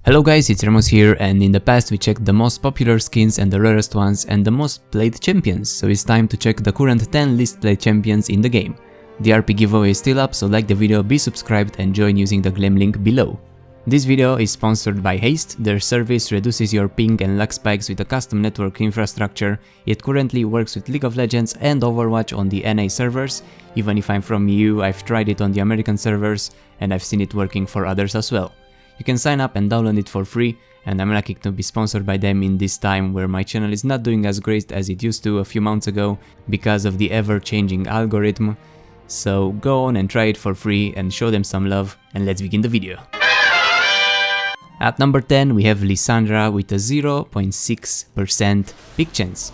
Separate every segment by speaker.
Speaker 1: Hello guys, it's Ramos here, and in the past we checked the most popular skins and the rarest ones and the most played champions, so it's time to check the current 10 least played champions in the game. The RP giveaway is still up, so like the video, be subscribed and join using the glam link below. This video is sponsored by Haste. Their service reduces your ping and lag spikes with a custom network infrastructure. It currently works with League of Legends and Overwatch on the NA servers. Even if I'm from EU, I've tried it on the American servers and I've seen it working for others as well. You can sign up and download it for free, and I'm lucky to be sponsored by them in this time where my channel is not doing as great as it used to a few months ago because of the ever-changing algorithm. So go on and try it for free and show them some love, and let's begin the video. At number 10 we have Lissandra with a 0.6% pick chance.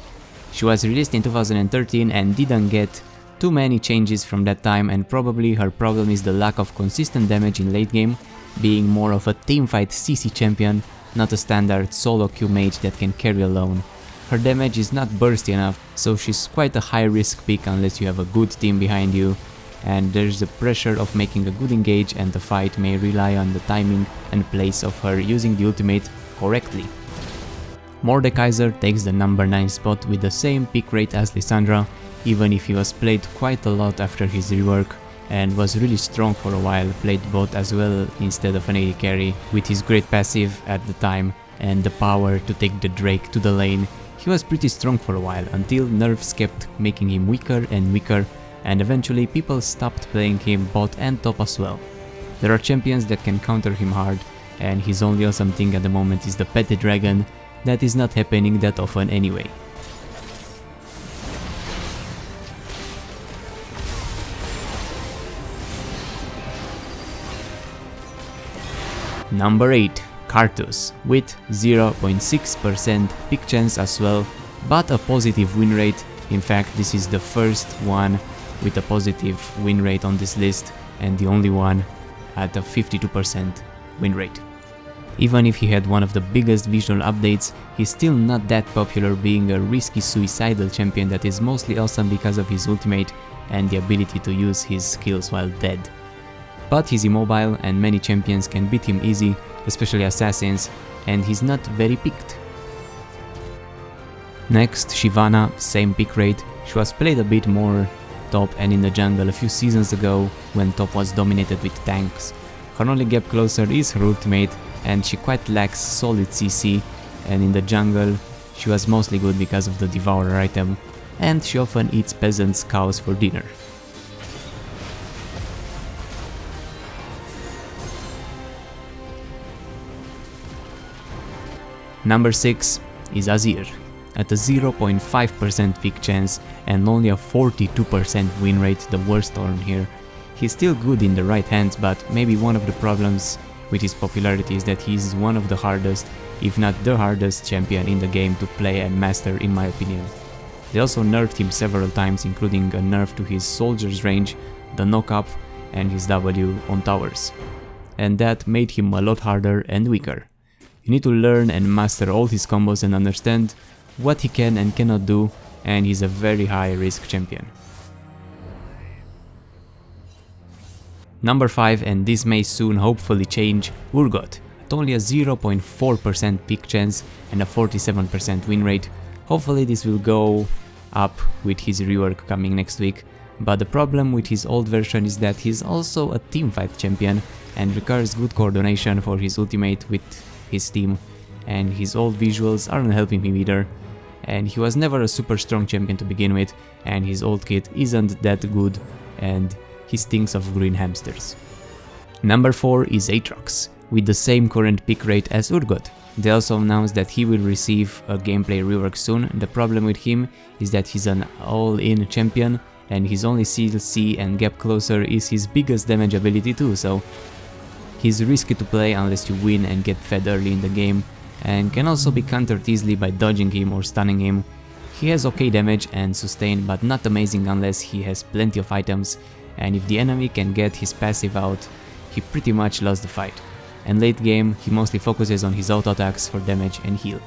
Speaker 1: She was released in 2013 and didn't get too many changes from that time, and probably her problem is the lack of consistent damage in late game, being more of a teamfight CC champion, not a standard solo Q mage that can carry alone. Her damage is not bursty enough, so she's quite a high risk pick unless you have a good team behind you, and there's the pressure of making a good engage, and the fight may rely on the timing and place of her using the ultimate correctly. Mordekaiser takes the number 9 spot with the same pick rate as Lissandra, even if he was played quite a lot after his rework and was really strong for a while, played both as well instead of an AD carry with his great passive at the time and the power to take the Drake to the lane. He was pretty strong for a while until nerfs kept making him weaker and weaker, and eventually people stopped playing him bot and top as well. There are champions that can counter him hard, and his only awesome thing at the moment is the Petty Dragon that is not happening that often anyway. Number 8, Cartos, with 0.6% pick chance as well, but a positive win rate. In fact, this is the first one with a positive win rate on this list, and the only one at a 52% win rate. Even if he had one of the biggest visual updates, he's still not that popular, being a risky suicidal champion that is mostly awesome because of his ultimate and the ability to use his skills while dead. But he's immobile and many champions can beat him easy, especially assassins, and he's not very picked. Next, Shyvana, same pick rate. She was played a bit more top and in the jungle a few seasons ago when top was dominated with tanks. Her only gap closer is her ultimate, and she quite lacks solid CC, and in the jungle she was mostly good because of the Devourer item, and she often eats peasants' cows for dinner. Number 6 is Azir, at a 0.5% pick chance and only a 42% win rate, the worst turn here. He's still good in the right hands, but maybe one of the problems with his popularity is that he's one of the hardest, if not the hardest champion in the game to play and master in my opinion. They also nerfed him several times, including a nerf to his soldier's range, the knock-up and his W on towers. And that made him a lot harder and weaker. You need to learn and master all his combos and understand what he can and cannot do, and he's a very high risk champion. Number 5, and this may soon hopefully change, Urgot, at only a 0.4% pick chance and a 47% win rate. Hopefully this will go up with his rework coming next week, but the problem with his old version is that he's also a teamfight champion and requires good coordination for his ultimate with his team, and his old visuals aren't helping him either, and he was never a super strong champion to begin with, and his old kit isn't that good, and he stinks of green hamsters. Number 4 is Aatrox, with the same current pick rate as Urgot. They also announced that he will receive a gameplay rework soon. The problem with him is that he's an all-in champion, and his only CLC and gap closer is his biggest damage ability too, so he's risky to play unless you win and get fed early in the game, and can also be countered easily by dodging him or stunning him. He has okay damage and sustain, but not amazing unless he has plenty of items, and if the enemy can get his passive out, he pretty much lost the fight. And late game, he mostly focuses on his auto attacks for damage and heal.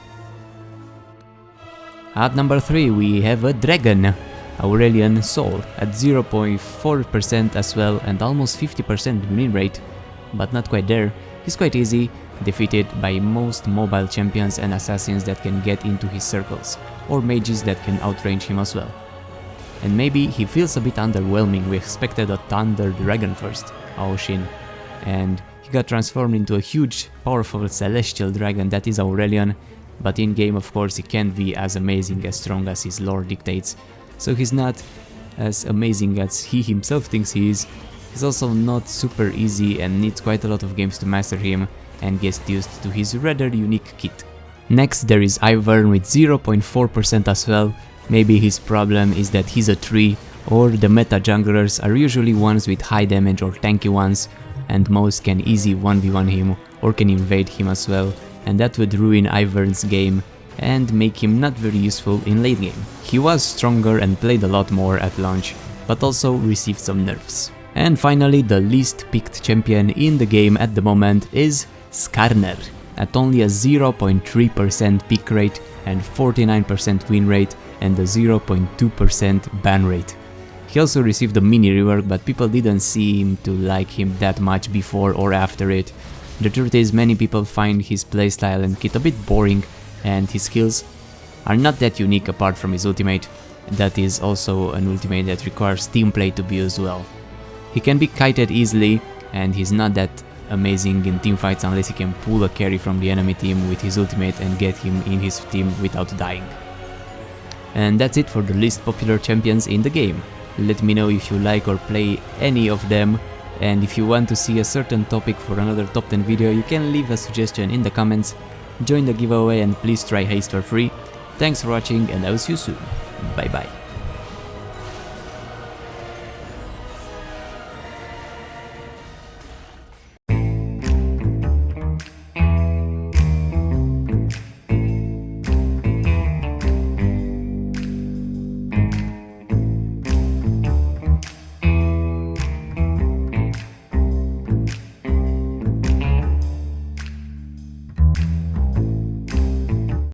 Speaker 1: At number 3 we have a dragon, Aurelion Sol, at 0.4% as well and almost 50% win rate, but not quite there. He's quite easy, defeated by most mobile champions and assassins that can get into his circles, or mages that can outrange him as well. And maybe he feels a bit underwhelming. We expected a Thunder Dragon first, Aoshin, and he got transformed into a huge, powerful celestial dragon that is Aurelion, but in game of course he can't be as amazing, as strong as his lore dictates, so he's not as amazing as he himself thinks he is. He's also not super easy and needs quite a lot of games to master him and get used to his rather unique kit. Next there is Ivern with 0.4% as well. Maybe his problem is that he's a tree, or the meta junglers are usually ones with high damage or tanky ones, and most can easy 1v1 him or can invade him as well, and that would ruin Ivern's game and make him not very useful in late game. He was stronger and played a lot more at launch, but also received some nerfs. And finally, the least picked champion in the game at the moment is Scarnet, at only a 0.3% pick rate and 49% win rate and a 0.2% ban rate. He also received a mini rework, but people didn't seem to like him that much before or after it. The truth is, many people find his playstyle and kit a bit boring, and his skills are not that unique apart from his ultimate. That is also an ultimate that requires team play to be used well. He can be kited easily, and he's not that amazing in teamfights unless he can pull a carry from the enemy team with his ultimate and get him in his team without dying. And that's it for the least popular champions in the game. Let me know if you like or play any of them, and if you want to see a certain topic for another top 10 video, you can leave a suggestion in the comments, join the giveaway, and please try Haste for free. Thanks for watching, and I'll see you soon. Bye bye.